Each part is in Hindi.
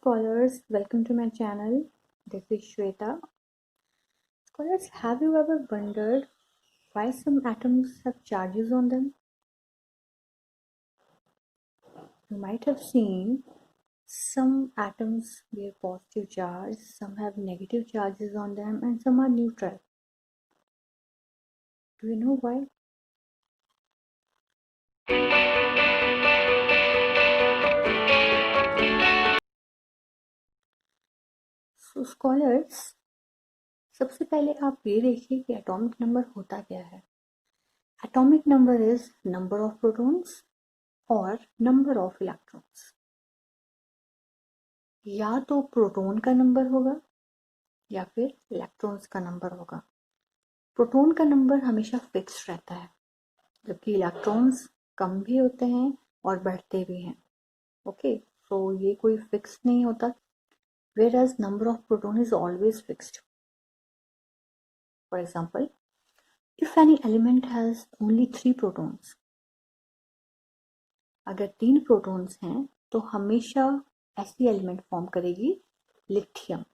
scholars, welcome to my channel. This is Shweta. Scholars, have you ever wondered why some atoms have charges on them? You might have seen some atoms bear positive charge, some have negative charges on them, and some are neutral. Do you know why? So scholars, सबसे पहले आप ये देखिए कि एटॉमिक नंबर होता क्या है. Atomic number is number of protons और नंबर ऑफ इलेक्ट्रॉन्स. या तो प्रोटॉन का नंबर होगा या फिर इलेक्ट्रॉन्स का नंबर होगा. प्रोटॉन का नंबर हमेशा फिक्स रहता है, जबकि इलेक्ट्रॉन्स कम भी होते हैं और बढ़ते भी हैं. ओके, सो ये कोई फिक्स नहीं होता, where as number of proton is always fixed. For example, if any element has only 3 protons, अगर 3 प्रोटॉन्स हैं तो हमेशा ऐसी एलिमेंट फॉर्म करेगी लिथियम.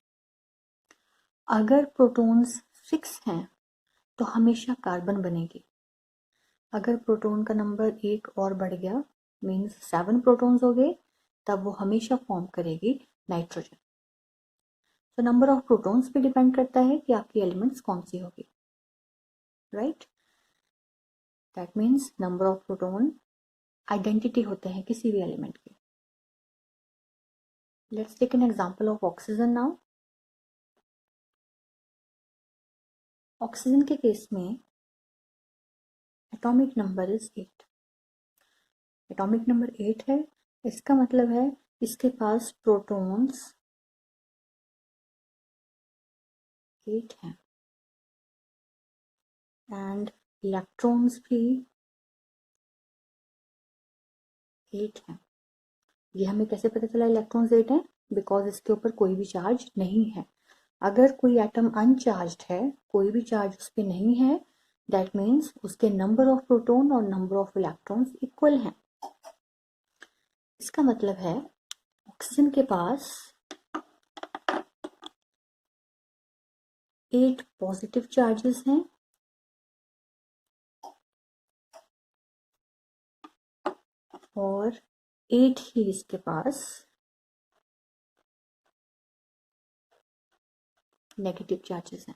अगर प्रोटॉन्स 6 हैं तो हमेशा कार्बन बनेगी. अगर प्रोटॉन का नंबर 1 और बढ़ गया, मीन्स 7 प्रोटॉन्स हो गए, तब वो हमेशा फॉर्म करेगी नाइट्रोजन. तो नंबर ऑफ प्रोटॉन्स पे डिपेंड करता है कि आपकी एलिमेंट्स कौन सी होगी, right. That means number of proton identity होते हैं किसी भी एलिमेंट की. Let's take an example of oxygen now. Oxygen के केस में atomic number is 8. Atomic number 8 है, इसका मतलब है इसके पास प्रोटॉन्स 8 हैं एंड इलेक्ट्रॉन्स भी 8 हैं. ये हमें कैसे पता चला इलेक्ट्रॉन्स 8 हैं? बिकॉज इसके ऊपर कोई भी चार्ज नहीं है. अगर कोई एटम अनचार्ज्ड है, कोई भी चार्ज उस पर नहीं है, दैट मीन्स उसके नंबर ऑफ प्रोटॉन और नंबर ऑफ इलेक्ट्रॉन्स इक्वल हैं. इसका मतलब है ऑक्सीजन के पास 8 पॉजिटिव चार्जेस हैं और 8 ही इसके पास नेगेटिव चार्जेस हैं.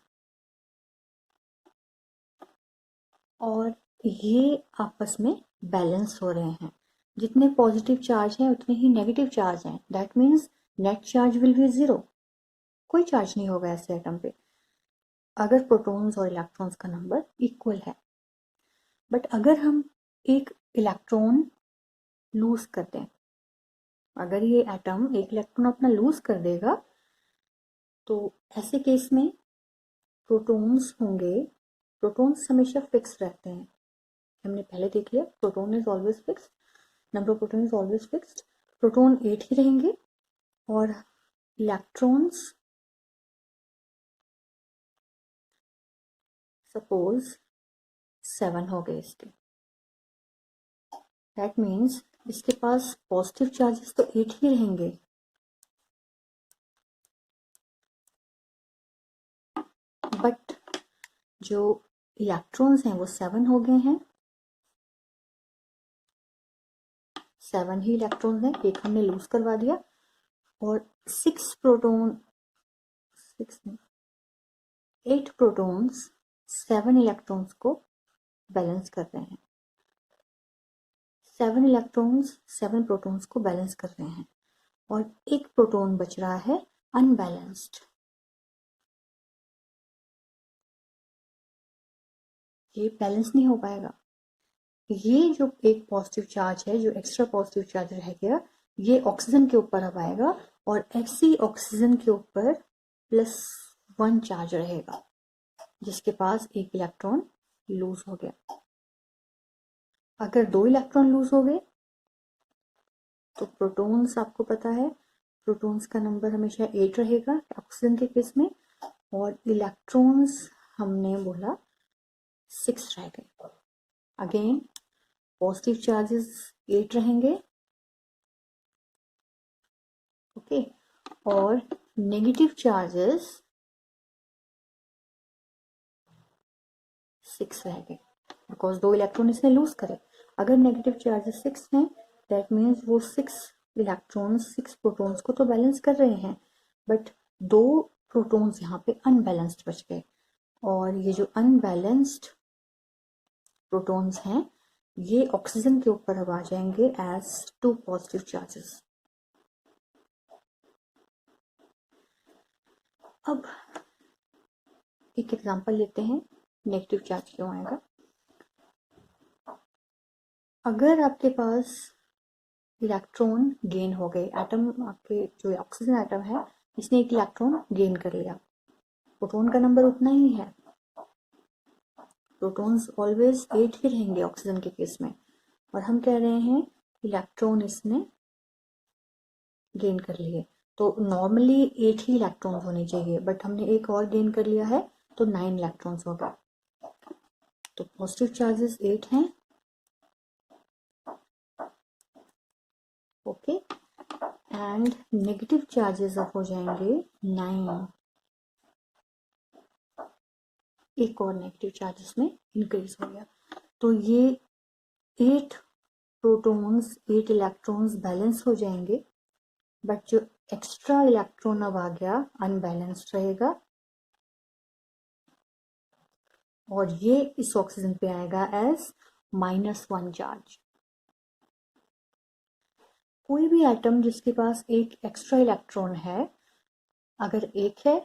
और ये आपस में बैलेंस हो रहे हैं. जितने पॉजिटिव चार्ज हैं उतने ही नेगेटिव चार्ज हैं. That means net charge will be 0. कोई चार्ज नहीं होगा ऐसे एटम पे अगर प्रोटॉन्स और इलेक्ट्रॉन्स का नंबर इक्वल है. बट अगर हम एक इलेक्ट्रॉन लूज कर दें, अगर ये एटम एक इलेक्ट्रॉन अपना लूज कर देगा, तो ऐसे केस में प्रोटॉन्स होंगे. प्रोटॉन्स हमेशा फिक्स रहते हैं, हमने पहले देख लिया. Proton is always fixed, number of proton is always fixed. Proton 8 ही रहेंगे और इलेक्ट्रॉन्स सपोज 7 हो गए इसके. दैट मीन्स इसके पास पॉजिटिव चार्जेस तो 8 ही रहेंगे, बट जो इलेक्ट्रॉन्स हैं वो 7 हो गए हैं. 7 ही इलेक्ट्रॉन्स हैं, एक हमने लूज करवा दिया. और 6 प्रोटॉन 8 प्रोटॉन्स 7 इलेक्ट्रॉन्स को बैलेंस कर रहे हैं. 7 इलेक्ट्रॉन्स 7 प्रोटॉन्स को बैलेंस कर रहे हैं और एक प्रोटॉन बच रहा है अनबैलेंस्ड. ये बैलेंस नहीं हो पाएगा. ये जो एक पॉजिटिव चार्ज है, जो एक्स्ट्रा पॉजिटिव चार्ज रह गया, ये ऑक्सीजन के ऊपर अब आएगा और ऐसी ऑक्सीजन के ऊपर +1 चार्ज रहेगा, जिसके पास एक इलेक्ट्रॉन लूज हो गया. अगर 2 इलेक्ट्रॉन लूज हो गए तो प्रोटॉन्स, आपको पता है प्रोटॉन्स का नंबर हमेशा 8 रहेगा ऑक्सीजन के केस में, और इलेक्ट्रॉन्स हमने बोला 6 रह गए. अगेन पॉजिटिव चार्जेस 8 रहेंगे, ओके. और नेगेटिव चार्जेस 6 रह गए, बिकॉज 2 इलेक्ट्रॉन इसने लूज करे। अगर नेगेटिव चार्जेस 6 हैं, दैट मीन्स वो 6 इलेक्ट्रॉन्स 6 प्रोटॉन्स को तो बैलेंस कर रहे हैं, बट 2 प्रोटॉन्स यहाँ पे अनबैलेंस्ड बच गए। और ये जो अनबैलेंस्ड प्रोटॉन्स हैं, ये ऑक्सीजन के ऊपर अब आ जाएंगे एज 2 पॉजिटिव चार्जेस। अब एक एग्जांपल लेते हैं, नेगेटिव चार्ज क्यों आएगा। अगर आपके पास इलेक्ट्रॉन गेन हो गए, एटम आपके जो ऑक्सीजन एटम है इसने एक इलेक्ट्रॉन गेन कर लिया, प्रोटॉन का नंबर उतना ही है, प्रोटॉन्स ऑलवेज 8 ही रहेंगे ऑक्सीजन के केस में, और हम कह रहे हैं इलेक्ट्रॉन इसने गेन कर लिए, तो नॉर्मली 8 ही इलेक्ट्रॉन होने चाहिए, बट हमने एक और गेन कर लिया है तो 9 इलेक्ट्रॉन्स हो गए। तो पॉजिटिव चार्जेस 8 हैं, ओके, एंड नेगेटिव चार्जेस अब हो जाएंगे 9। एक और नेगेटिव चार्जेस में इंक्रीज हो गया, तो ये 8 प्रोटॉन्स 8 इलेक्ट्रॉन्स बैलेंस हो जाएंगे, बट जो एक्स्ट्रा इलेक्ट्रॉन अब आ गया अनबैलेंस्ड रहेगा, और ये इस ऑक्सीजन पे आएगा एज -1 चार्ज। कोई भी एटम जिसके पास एक एक्स्ट्रा इलेक्ट्रॉन है, अगर एक है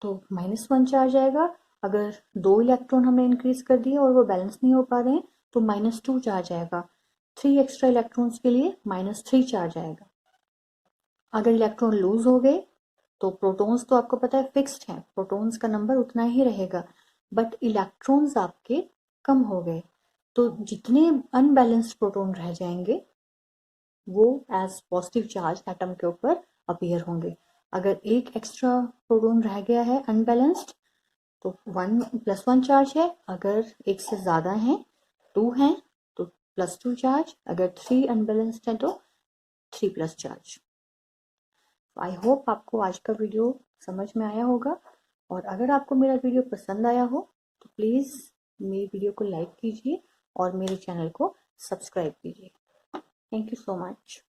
तो -1 चार्ज आएगा, अगर 2 इलेक्ट्रॉन हमने इंक्रीज कर दिए और वो बैलेंस नहीं हो पा रहे हैं तो -2 चार्ज आएगा। 3 एक्स्ट्रा इलेक्ट्रॉन्स के लिए -3 चार्ज आएगा। अगर इलेक्ट्रॉन लूज हो गए तो प्रोटॉन्स तो आपको पता है फिक्स्ड है, प्रोटॉन्स का नंबर उतना ही रहेगा, बट इलेक्ट्रॉन्स आपके कम हो गए, तो जितने अनबैलेंस्ड प्रोटॉन रह जाएंगे वो एज पॉजिटिव चार्ज एटम के ऊपर अपीयर होंगे। अगर एक एक्स्ट्रा प्रोटॉन रह गया है अनबैलेंस्ड तो 1+1 चार्ज है, अगर एक से ज़्यादा है 2 हैं तो +2 चार्ज, अगर 3 अनबैलेंस्ड है तो 3+ चार्ज। आई होप आपको आज का वीडियो समझ में आया होगा, और अगर आपको मेरा वीडियो पसंद आया हो तो प्लीज़ मेरी वीडियो को लाइक कीजिए और मेरे चैनल को सब्सक्राइब कीजिए। Thank you so much.